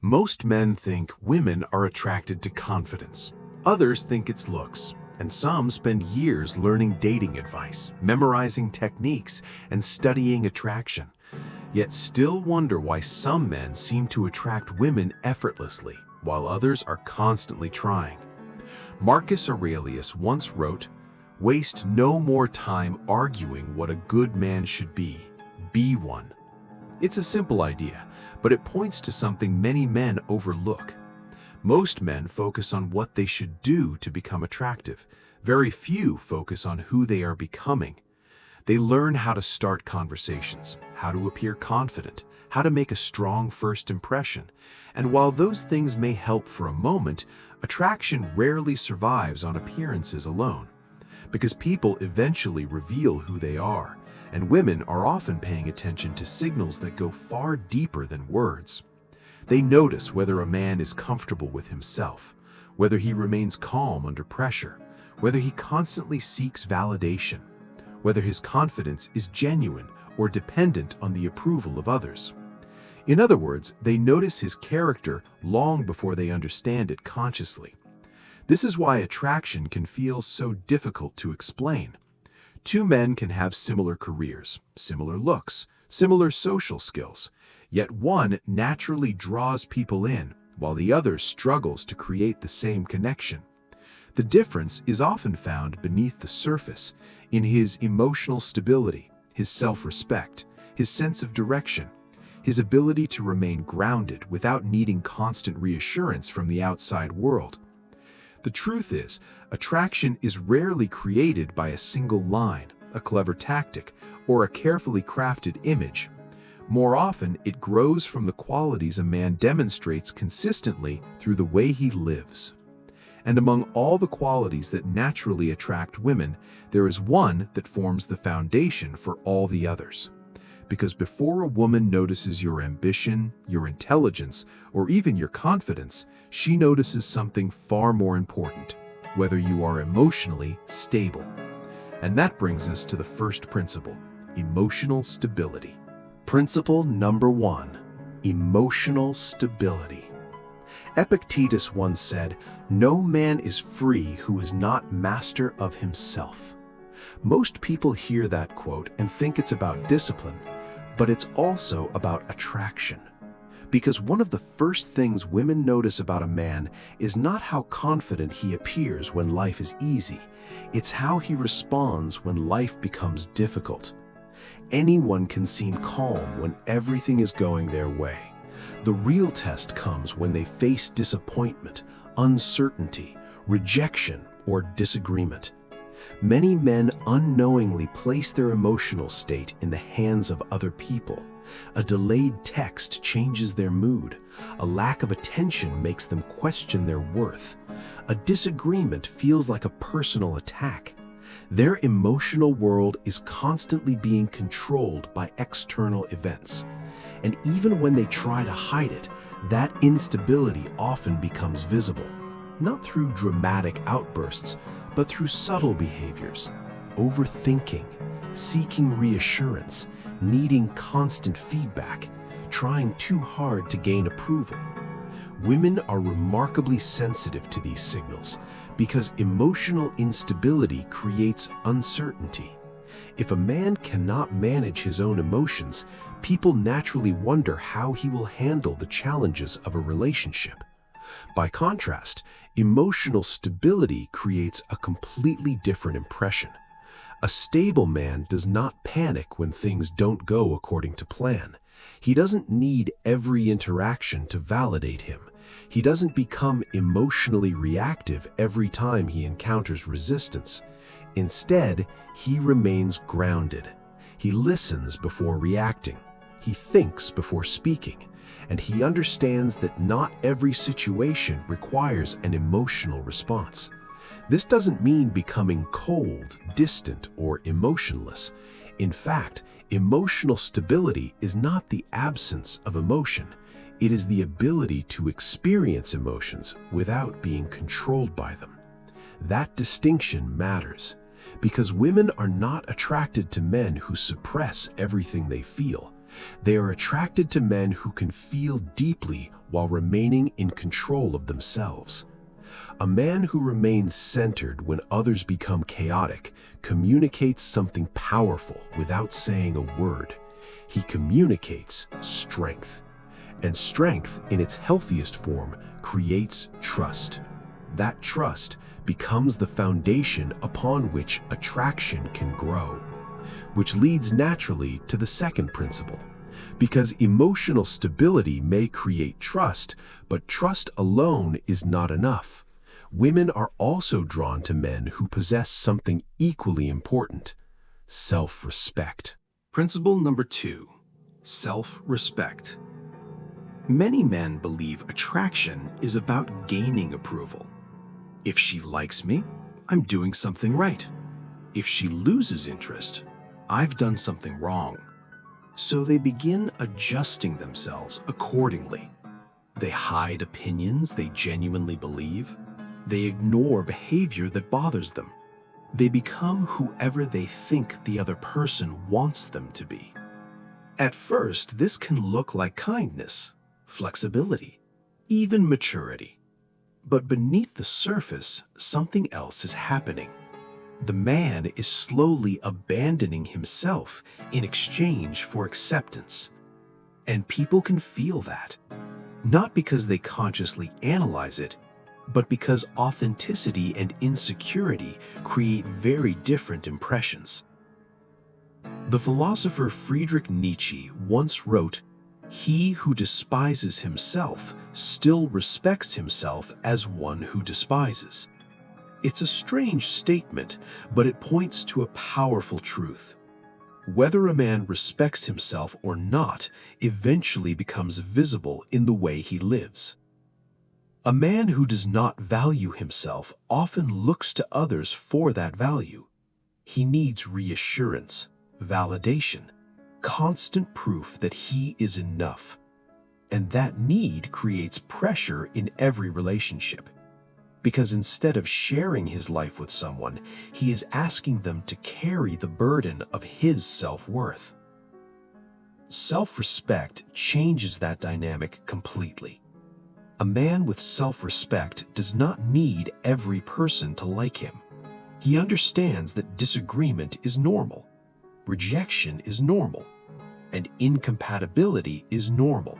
Most men think women are attracted to confidence. Others think it's looks. And some spend years learning dating advice, memorizing techniques, and studying attraction. Yet still wonder why some men seem to attract women effortlessly, while others are constantly trying. Marcus Aurelius once wrote, "Waste no more time arguing what a good man should be one." It's a simple idea, but it points to something many men overlook. Most men focus on what they should do to become attractive. Very few focus on who they are becoming. They learn how to start conversations, how to appear confident, how to make a strong first impression. And while those things may help for a moment, attraction rarely survives on appearances alone. Because people eventually reveal who they are, and women are often paying attention to signals that go far deeper than words. They notice whether a man is comfortable with himself, whether he remains calm under pressure, whether he constantly seeks validation, whether his confidence is genuine or dependent on the approval of others. In other words, they notice his character long before they understand it consciously. This is why attraction can feel so difficult to explain. Two men can have similar careers, similar looks, similar social skills, yet one naturally draws people in, while the other struggles to create the same connection. The difference is often found beneath the surface, in his emotional stability, his self-respect, his sense of direction, his ability to remain grounded without needing constant reassurance from the outside world. The truth is, attraction is rarely created by a single line, a clever tactic, or a carefully crafted image. More often, it grows from the qualities a man demonstrates consistently through the way he lives. And among all the qualities that naturally attract women, there is one that forms the foundation for all the others. Because before a woman notices your ambition, your intelligence, or even your confidence, she notices something far more important: whether you are emotionally stable. And that brings us to the first principle: emotional stability. Principle number 1: emotional stability. Epictetus once said, "No man is free who is not master of himself." Most people hear that quote and think it's about discipline, but it's also about attraction. Because one of the first things women notice about a man is not how confident he appears when life is easy, it's how he responds when life becomes difficult. Anyone can seem calm when everything is going their way. The real test comes when they face disappointment, uncertainty, rejection, or disagreement. Many men unknowingly place their emotional state in the hands of other people. A delayed text changes their mood. A lack of attention makes them question their worth. A disagreement feels like a personal attack. Their emotional world is constantly being controlled by external events. And even when they try to hide it, that instability often becomes visible, not through dramatic outbursts, but through subtle behaviors: overthinking, seeking reassurance, needing constant feedback, trying too hard to gain approval. Women are remarkably sensitive to these signals because emotional instability creates uncertainty. If a man cannot manage his own emotions, people naturally wonder how he will handle the challenges of a relationship. By contrast, emotional stability creates a completely different impression. A stable man does not panic when things don't go according to plan. He doesn't need every interaction to validate him. He doesn't become emotionally reactive every time he encounters resistance. Instead, he remains grounded. He listens before reacting. He thinks before speaking. And he understands that not every situation requires an emotional response. This doesn't mean becoming cold, distant, or emotionless. In fact, emotional stability is not the absence of emotion. It is the ability to experience emotions without being controlled by them. That distinction matters, because women are not attracted to men who suppress everything they feel. They are attracted to men who can feel deeply while remaining in control of themselves. A man who remains centered when others become chaotic communicates something powerful without saying a word. He communicates strength. And strength, in its healthiest form, creates trust. That trust becomes the foundation upon which attraction can grow, which leads naturally to the second principle. Because emotional stability may create trust, but trust alone is not enough. Women are also drawn to men who possess something equally important: self-respect. Principle number 2, self-respect. Many men believe attraction is about gaining approval. If she likes me, I'm doing something right. If she loses interest, I've done something wrong. So they begin adjusting themselves accordingly. They hide opinions they genuinely believe. They ignore behavior that bothers them. They become whoever they think the other person wants them to be. At first, this can look like kindness, flexibility, even maturity. But beneath the surface, something else is happening. The man is slowly abandoning himself in exchange for acceptance. And people can feel that, not because they consciously analyze it, but because authenticity and insecurity create very different impressions. The philosopher Friedrich Nietzsche once wrote, "He who despises himself still respects himself as one who despises." It's a strange statement, but it points to a powerful truth. Whether a man respects himself or not eventually becomes visible in the way he lives. A man who does not value himself often looks to others for that value. He needs reassurance, validation, constant proof that he is enough. And that need creates pressure in every relationship. Because instead of sharing his life with someone, he is asking them to carry the burden of his self-worth. Self-respect changes that dynamic completely. A man with self-respect does not need every person to like him. He understands that disagreement is normal, rejection is normal, and incompatibility is normal.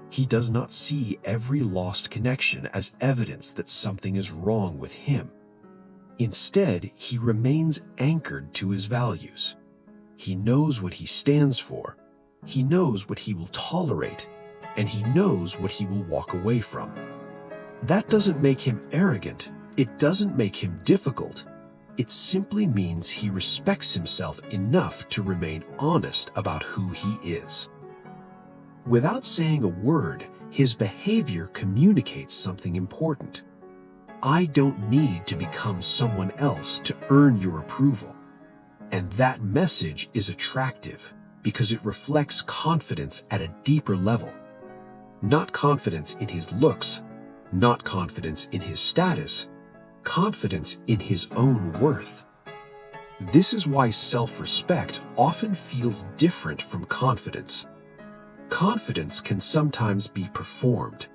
He does not see every lost connection as evidence that something is wrong with him. Instead, he remains anchored to his values. He knows what he stands for, he knows what he will tolerate, and he knows what he will walk away from. That doesn't make him arrogant, it doesn't make him difficult. It simply means he respects himself enough to remain honest about who he is. Without saying a word, his behavior communicates something important. I don't need to become someone else to earn your approval. And that message is attractive because it reflects confidence at a deeper level. Not confidence in his looks, not confidence in his status, confidence in his own worth. This is why self-respect often feels different from confidence. Confidence can sometimes be performed.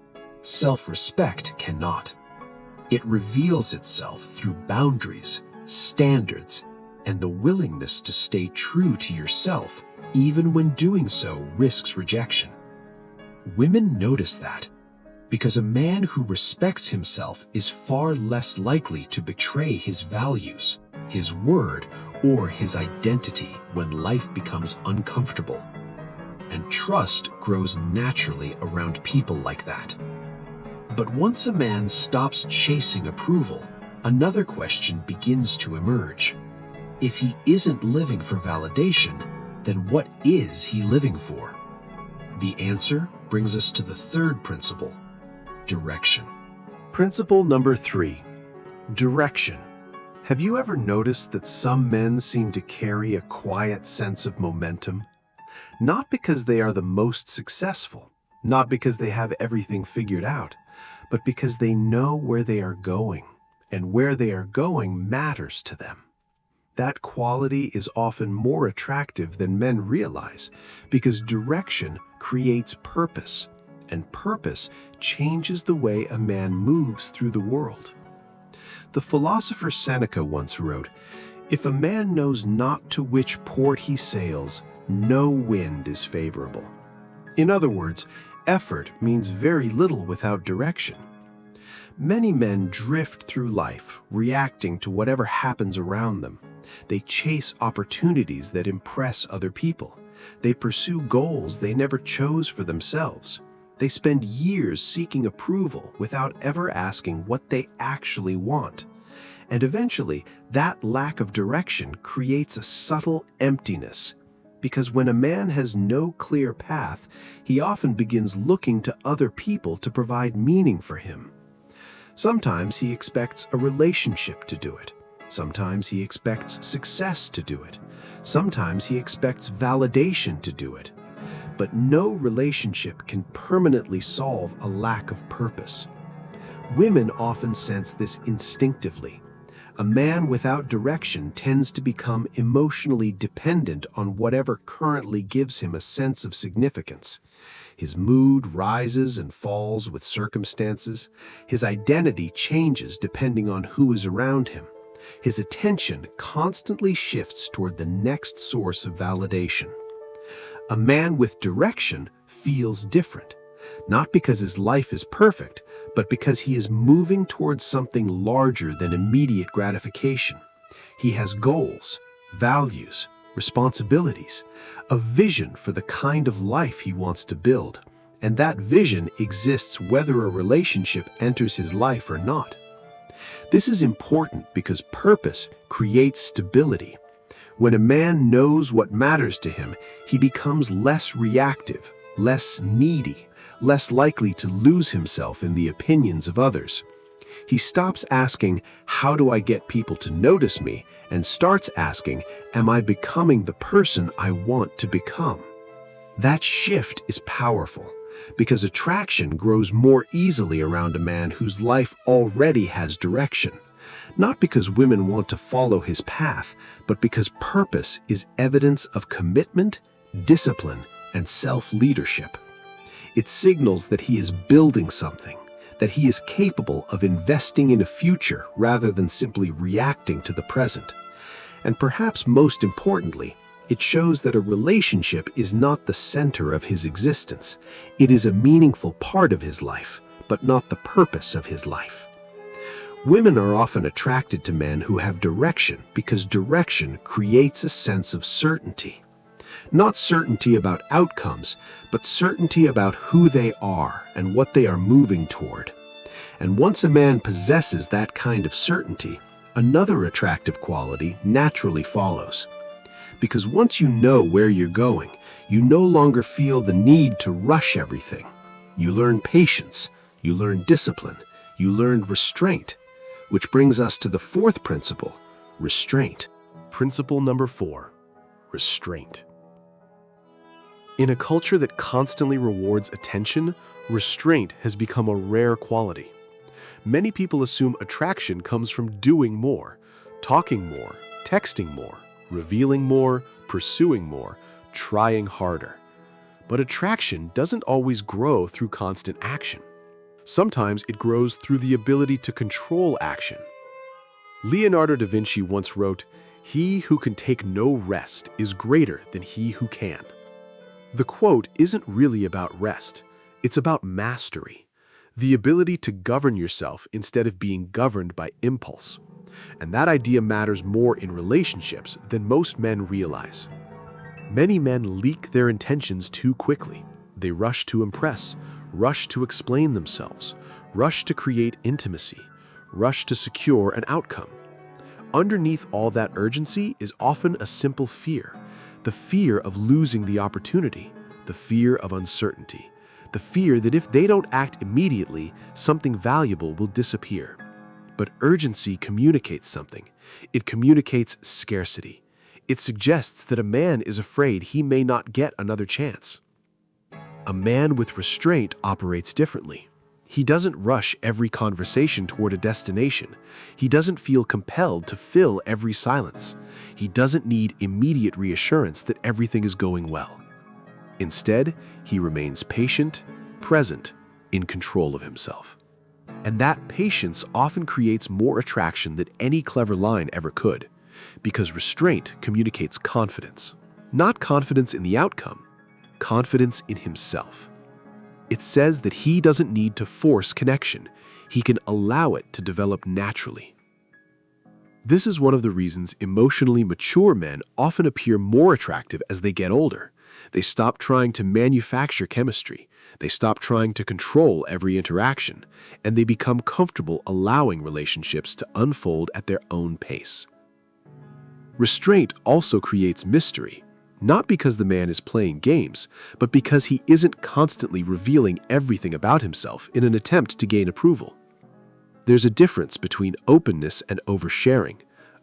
Self-respect cannot. It reveals itself through boundaries, standards, and the willingness to stay true to yourself, even when doing so risks rejection. Women notice that, because a man who respects himself is far less likely to betray his values, his word, or his identity when life becomes uncomfortable. And trust grows naturally around people like that. But once a man stops chasing approval, another question begins to emerge. If he isn't living for validation, then what is he living for? The answer brings us to the third principle: direction. Principle number 3, direction. Have you ever noticed that some men seem to carry a quiet sense of momentum? Not because they are the most successful, not because they have everything figured out, but because they know where they are going, and where they are going matters to them. that quality is often more attractive than men realize, because direction creates purpose, and purpose changes the way a man moves through the world. The philosopher Seneca once wrote, "If a man knows not to which port he sails, no wind is favorable." In other words, effort means very little without direction. Many men drift through life, reacting to whatever happens around them. They chase opportunities that impress other people. They pursue goals they never chose for themselves. They spend years seeking approval without ever asking what they actually want. And eventually, that lack of direction creates a subtle emptiness. Because when a man has no clear path, he often begins looking to other people to provide meaning for him. Sometimes he expects a relationship to do it. Sometimes he expects success to do it. Sometimes he expects validation to do it. But no relationship can permanently solve a lack of purpose. Women often sense this instinctively. A man without direction tends to become emotionally dependent on whatever currently gives him a sense of significance. His mood rises and falls with circumstances. His identity changes depending on who is around him. His attention constantly shifts toward the next source of validation. A man with direction feels different, not because his life is perfect, but because he is moving towards something larger than immediate gratification. He has goals, values, responsibilities, a vision for the kind of life he wants to build, and that vision exists whether a relationship enters his life or not. This is important because purpose creates stability. When a man knows what matters to him, he becomes less reactive, less needy, less likely to lose himself in the opinions of others. He stops asking, "How do I get people to notice me?" and starts asking, "Am I becoming the person I want to become?" That shift is powerful, because attraction grows more easily around a man whose life already has direction. Not because women want to follow his path, but because purpose is evidence of commitment, discipline, and self-leadership. It signals that he is building something, that he is capable of investing in a future rather than simply reacting to the present. And perhaps most importantly, it shows that a relationship is not the center of his existence. It is a meaningful part of his life, but not the purpose of his life. Women are often attracted to men who have direction because direction creates a sense of certainty. Not certainty about outcomes, but certainty about who they are and what they are moving toward. And once a man possesses that kind of certainty, another attractive quality naturally follows. Because once you know where you're going, you no longer feel the need to rush everything. You learn patience, you learn discipline, you learn restraint. Which brings us to the fourth principle, restraint. Principle number 4, restraint. In a culture that constantly rewards attention, restraint has become a rare quality. Many people assume attraction comes from doing more, talking more, texting more, revealing more, pursuing more, trying harder. But attraction doesn't always grow through constant action. Sometimes it grows through the ability to control action. Leonardo da Vinci once wrote, "He who can take no rest is greater than he who can." The quote isn't really about rest, it's about mastery, the ability to govern yourself instead of being governed by impulse. And that idea matters more in relationships than most men realize. Many men leak their intentions too quickly. They rush to impress, rush to explain themselves, rush to create intimacy, rush to secure an outcome. Underneath all that urgency is often a simple fear, the fear of losing the opportunity, the fear of uncertainty, the fear that if they don't act immediately, something valuable will disappear. But urgency communicates something. It communicates scarcity. It suggests that a man is afraid he may not get another chance. A man with restraint operates differently. He doesn't rush every conversation toward a destination. He doesn't feel compelled to fill every silence. He doesn't need immediate reassurance that everything is going well. Instead, he remains patient, present, in control of himself. And that patience often creates more attraction than any clever line ever could, because restraint communicates confidence. Not confidence in the outcome, confidence in himself. It says that he doesn't need to force connection. He can allow it to develop naturally. This is one of the reasons emotionally mature men often appear more attractive as they get older. They stop trying to manufacture chemistry. They stop trying to control every interaction, and they become comfortable allowing relationships to unfold at their own pace. Restraint also creates mystery, not because the man is playing games, but because he isn't constantly revealing everything about himself in an attempt to gain approval. There's a difference between openness and oversharing,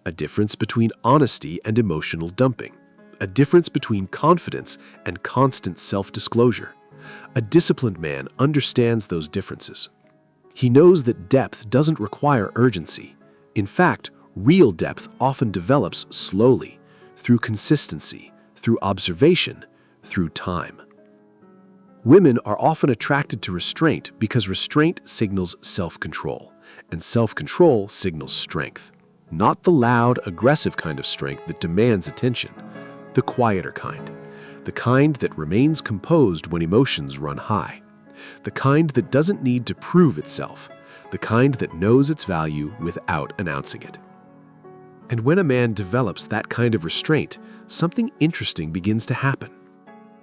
a difference between honesty and emotional dumping, a difference between confidence and constant self-disclosure. A disciplined man understands those differences. He knows that depth doesn't require urgency. In fact, real depth often develops slowly, through consistency, through observation, through time. Women are often attracted to restraint because restraint signals self-control, and self-control signals strength. Not the loud, aggressive kind of strength that demands attention, the quieter kind. The kind that remains composed when emotions run high. The kind that doesn't need to prove itself. The kind that knows its value without announcing it. And when a man develops that kind of restraint, something interesting begins to happen.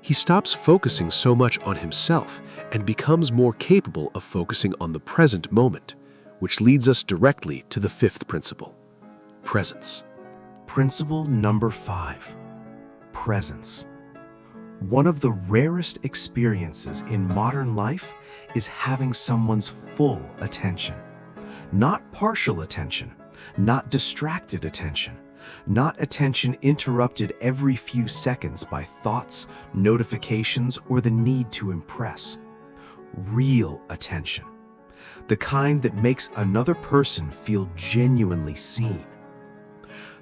He stops focusing so much on himself and becomes more capable of focusing on the present moment, which leads us directly to the fifth principle: presence. Principle number 5, presence. One of the rarest experiences in modern life is having someone's full attention. Not partial attention, not distracted attention, not attention interrupted every few seconds by thoughts, notifications, or the need to impress. Real attention. The kind that makes another person feel genuinely seen.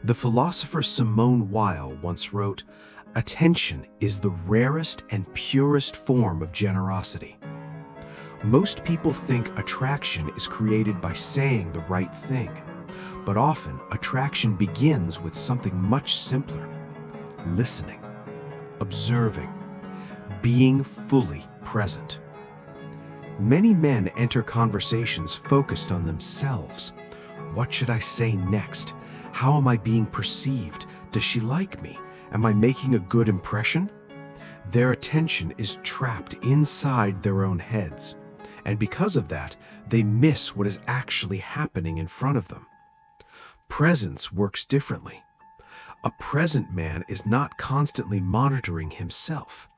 The philosopher Simone Weil once wrote, "Attention is the rarest and purest form of generosity." Most people think attraction is created by saying the right thing, but often attraction begins with something much simpler: listening, observing, being fully present. Many men enter conversations focused on themselves. What should I say next? How am I being perceived? Does she like me? Am I making a good impression? Their attention is trapped inside their own heads, and because of that, they miss what is actually happening in front of them. Presence works differently. A present man is not constantly monitoring himself.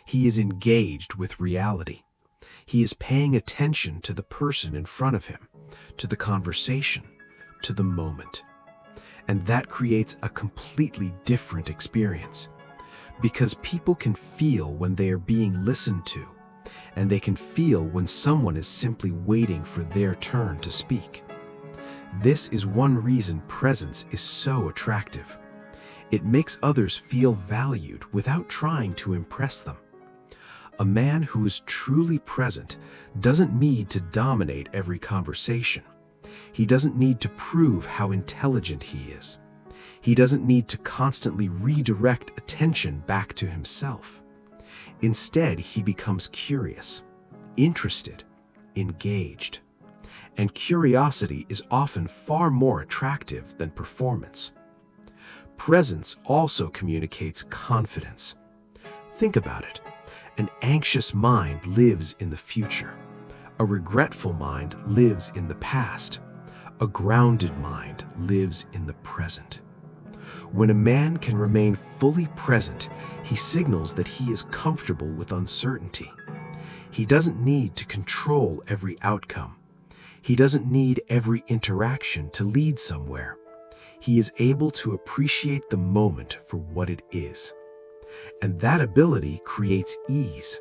He is engaged with reality. He is paying attention to the person in front of him, to the conversation, to the moment. And that creates a completely different experience, because people can feel when they are being listened to, and they can feel when someone is simply waiting for their turn to speak. This is one reason presence is so attractive. It makes others feel valued without trying to impress them. A man who is truly present doesn't need to dominate every conversation. He doesn't need to prove how intelligent he is. He doesn't need to constantly redirect attention back to himself. Instead, he becomes curious, interested, engaged. And curiosity is often far more attractive than performance. Presence also communicates confidence. Think about it. An anxious mind lives in the future. A regretful mind lives in the past. A grounded mind lives in the present. When a man can remain fully present, he signals that he is comfortable with uncertainty. He doesn't need to control every outcome. He doesn't need every interaction to lead somewhere. He is able to appreciate the moment for what it is. And that ability creates ease.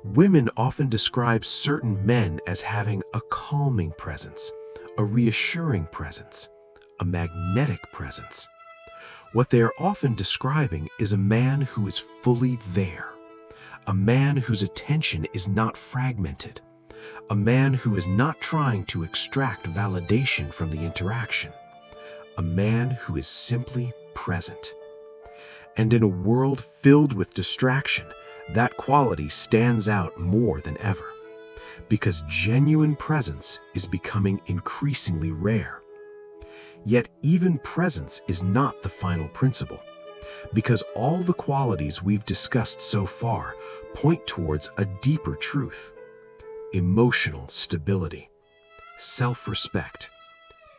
Women often describe certain men as having a calming presence, a reassuring presence, a magnetic presence. What they are often describing is a man who is fully there, a man whose attention is not fragmented, a man who is not trying to extract validation from the interaction, a man who is simply present. And in a world filled with distraction, that quality stands out more than ever, because genuine presence is becoming increasingly rare. Yet even presence is not the final principle, because all the qualities we've discussed so far point towards a deeper truth: emotional stability, self-respect,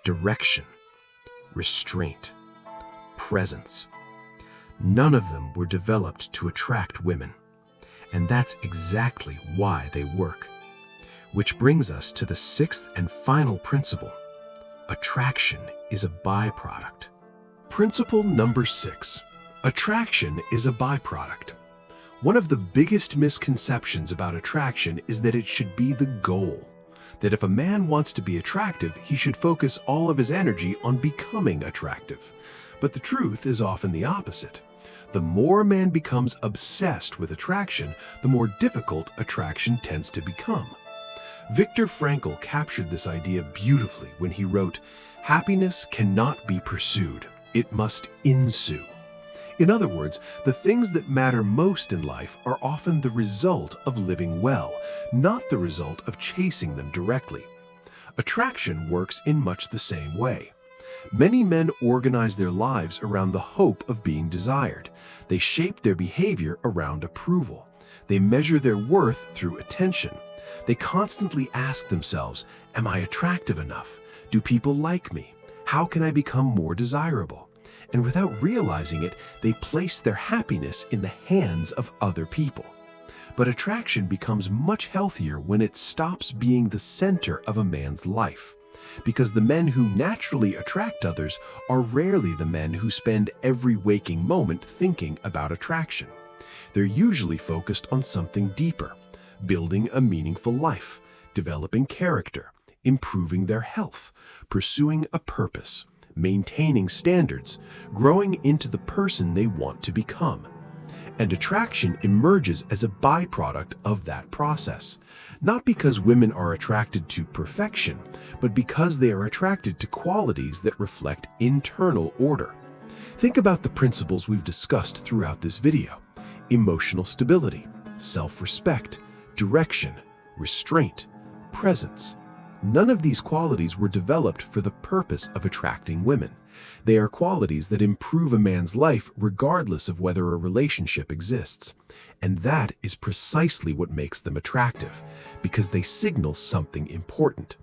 direction, restraint, presence. None of them were developed to attract women, and that's exactly why they work. Which brings us to the sixth and final principle: attraction is a byproduct. Principle number 6. Attraction is a byproduct. One of the biggest misconceptions about attraction is that it should be the goal. That if a man wants to be attractive, he should focus all of his energy on becoming attractive. But the truth is often the opposite. The more a man becomes obsessed with attraction, the more difficult attraction tends to become. Viktor Frankl captured this idea beautifully when he wrote, "Happiness cannot be pursued, it must ensue." In other words, the things that matter most in life are often the result of living well, not the result of chasing them directly. Attraction works in much the same way. Many men organize their lives around the hope of being desired. They shape their behavior around approval. They measure their worth through attention. They constantly ask themselves, am I attractive enough? Do people like me? How can I become more desirable? And without realizing it, they place their happiness in the hands of other people. But attraction becomes much healthier when it stops being the center of a man's life. Because the men who naturally attract others are rarely the men who spend every waking moment thinking about attraction. They're usually focused on something deeper: building a meaningful life, developing character, improving their health, pursuing a purpose, maintaining standards, growing into the person they want to become. And attraction emerges as a byproduct of that process, not because women are attracted to perfection, but because they are attracted to qualities that reflect internal order. Think about the principles we've discussed throughout this video: emotional stability, self-respect, direction, restraint, presence. None of these qualities were developed for the purpose of attracting women. They are qualities that improve a man's life regardless of whether a relationship exists. And that is precisely what makes them attractive, because they signal something important.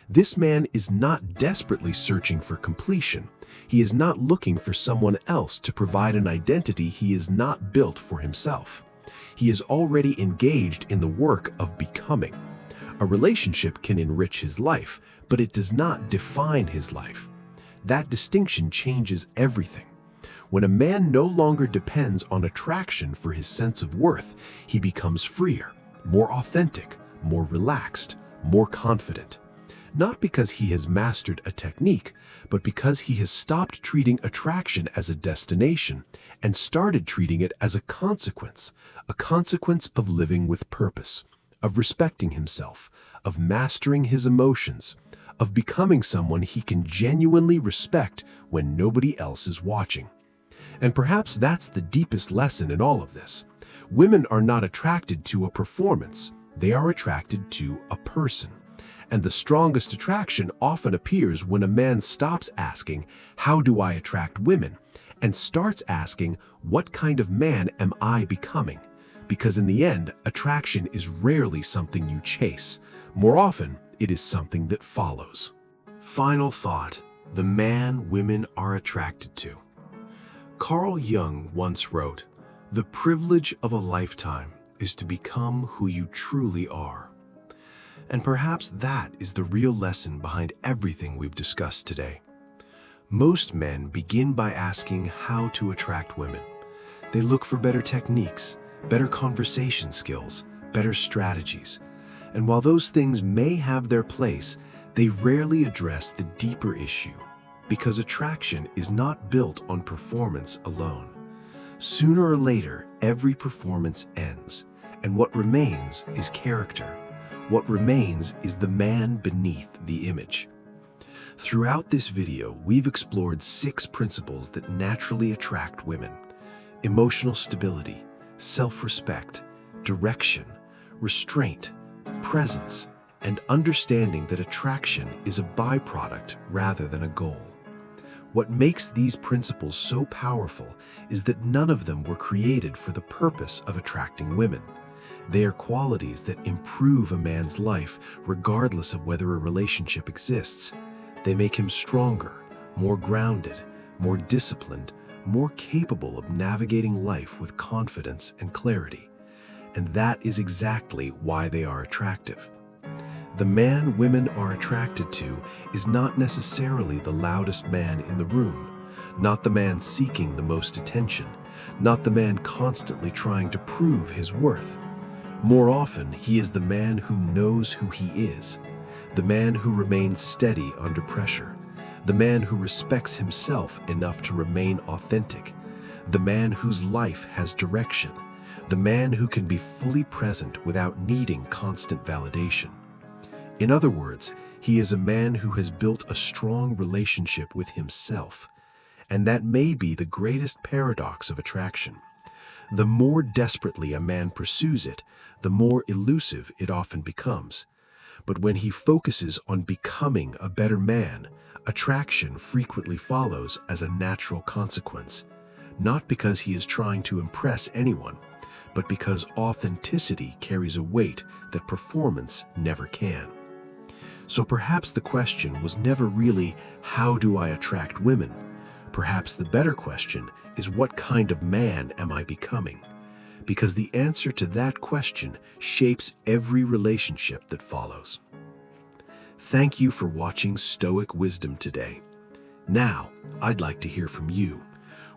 This man is not desperately searching for completion. He is not looking for someone else to provide an identity he is not built for himself. He is already engaged in the work of becoming. A relationship can enrich his life, but it does not define his life. That distinction changes everything. When a man no longer depends on attraction for his sense of worth, he becomes freer, more authentic, more relaxed, more confident. Not because he has mastered a technique, but because he has stopped treating attraction as a destination and started treating it as a consequence of living with purpose, of respecting himself, of mastering his emotions, of becoming someone he can genuinely respect when nobody else is watching. And perhaps that's the deepest lesson in all of this. Women are not attracted to a performance, they are attracted to a person. And the strongest attraction often appears when a man stops asking, "How do I attract women?" and starts asking, "What kind of man am I becoming?" Because in the end, attraction is rarely something you chase. More often, it is something that follows. Final thought: the man women are attracted to. Carl Jung once wrote, "The privilege of a lifetime is to become who you truly are." And perhaps that is the real lesson behind everything we've discussed today. Most men begin by asking how to attract women. They look for better techniques, better conversation skills, better strategies. And while those things may have their place, they rarely address the deeper issue, because attraction is not built on performance alone. Sooner or later, every performance ends, and what remains is character. What remains is the man beneath the image. Throughout this video, we've explored 6 principles that naturally attract women: emotional stability, self-respect, direction, restraint, presence, and understanding that attraction is a byproduct rather than a goal. What makes these principles so powerful is that none of them were created for the purpose of attracting women. They are qualities that improve a man's life regardless of whether a relationship exists. They make him stronger, more grounded, more disciplined, more capable of navigating life with confidence and clarity. And that is exactly why they are attractive. The man women are attracted to is not necessarily the loudest man in the room, not the man seeking the most attention, not the man constantly trying to prove his worth. More often, he is the man who knows who he is, the man who remains steady under pressure, the man who respects himself enough to remain authentic, the man whose life has direction, the man who can be fully present without needing constant validation. In other words, he is a man who has built a strong relationship with himself, and that may be the greatest paradox of attraction. The more desperately a man pursues it, the more elusive it often becomes. But when he focuses on becoming a better man, attraction frequently follows as a natural consequence, not because he is trying to impress anyone, but because authenticity carries a weight that performance never can. So perhaps the question was never really, how do I attract women? Perhaps the better question is, what kind of man am I becoming? Because the answer to that question shapes every relationship that follows. Thank you for watching Stoic Wisdom today. Now, I'd like to hear from you.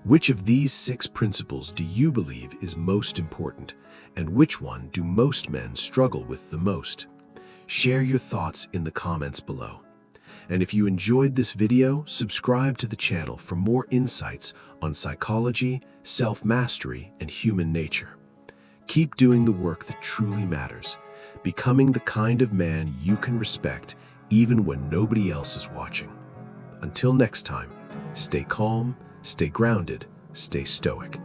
Which of these 6 principles do you believe is most important, and which one do most men struggle with the most? Share your thoughts in the comments below. And if you enjoyed this video, subscribe to the channel for more insights on psychology, self-mastery, and human nature. Keep doing the work that truly matters, becoming the kind of man you can respect even when nobody else is watching. Until next time, stay calm, stay grounded, stay stoic.